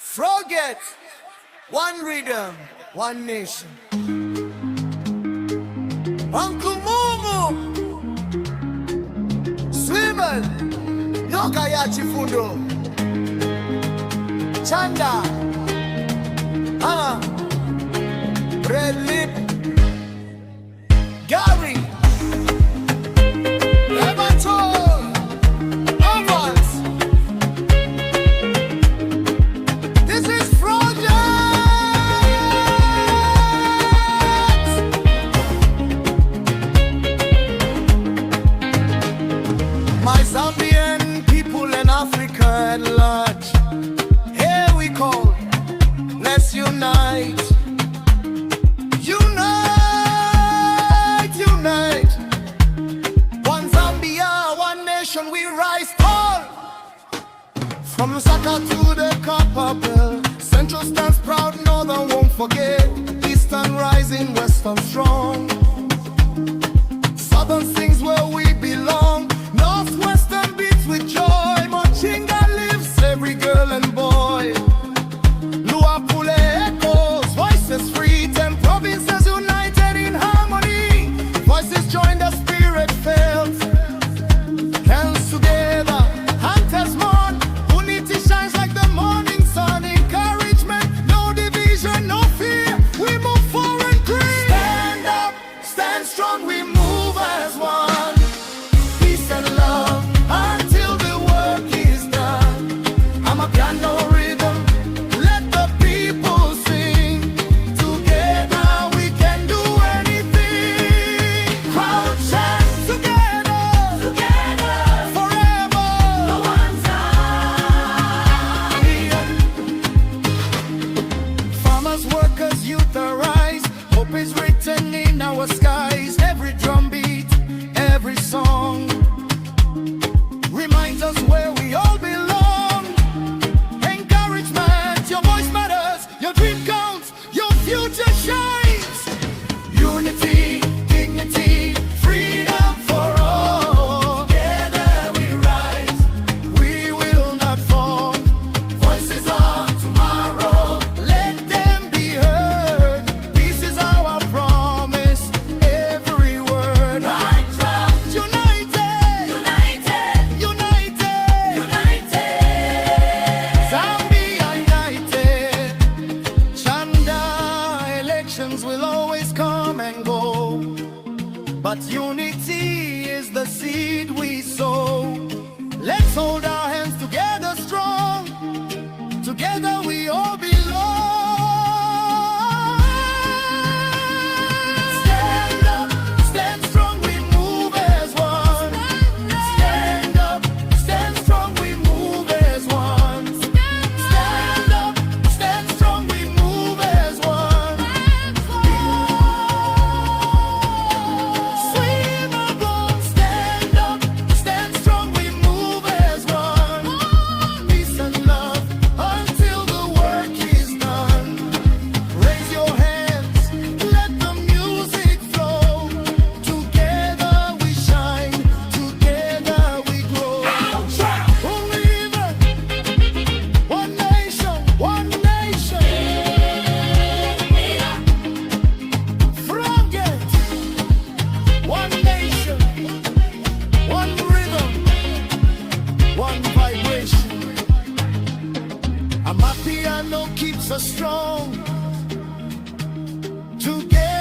Frogjet, one rhythm, one nation. Uncle Mumu, Swivel, Nokaya Chifundo, Chanda, Red Lip, Gary, Everton, Ovals. This is Frogjet. My Zambian people and Africa at large, here we call, let's unite. Unite, unite. One Zambia, one nation, we rise tall. From Lusaka to the Copper Belt, Central stands proud, Northern won't forget. Eastern rising, Western strong. Southern sings where we belong. Northwestern beats with joy. Mochinga lives every girl and boy. Luapule echoes, voices free. 10 provinces united in harmony. Voices join, the spirit felt. Hands together, hunters mourn. Unity shines like the morning sun. Encouragement, no division, no fear. We move forward, green. Stand up, stand strong, we move as one. Peace and love until the work is done. I'm a piano rhythm, let the people sing. Together we can do anything. Crowd chant together, together, forever. The one Zambia. Farmers, workers, youth arise. Hope is written in our skies. Every drumbeat, every song reminds us where we all belong. Encouragement, your voice matters, your dream counts, your future shines. Unity, dignity, freedom for all. Together we rise, we will not fall. Voices of tomorrow, let them be heard. Peace is our promise, every word. Right from united, united, united, united. Zambia united. Chanda, elections will always come and go, but unity is the seed we sow. Let's hold our hands together strong. Together we all belong. Stand up, stand strong, we move as one. Stand up, stand strong, we move as one. Stand up, stand strong, we move as one. Swim above, stand up, stand strong, we move as one. Peace and love until the work is done. Raise your hands, let the music flow. Together we shine, together we grow. Only even one nation, one nation. Frogjet, one nation, one rhythm, one vibration. A piano keeps us strong. Together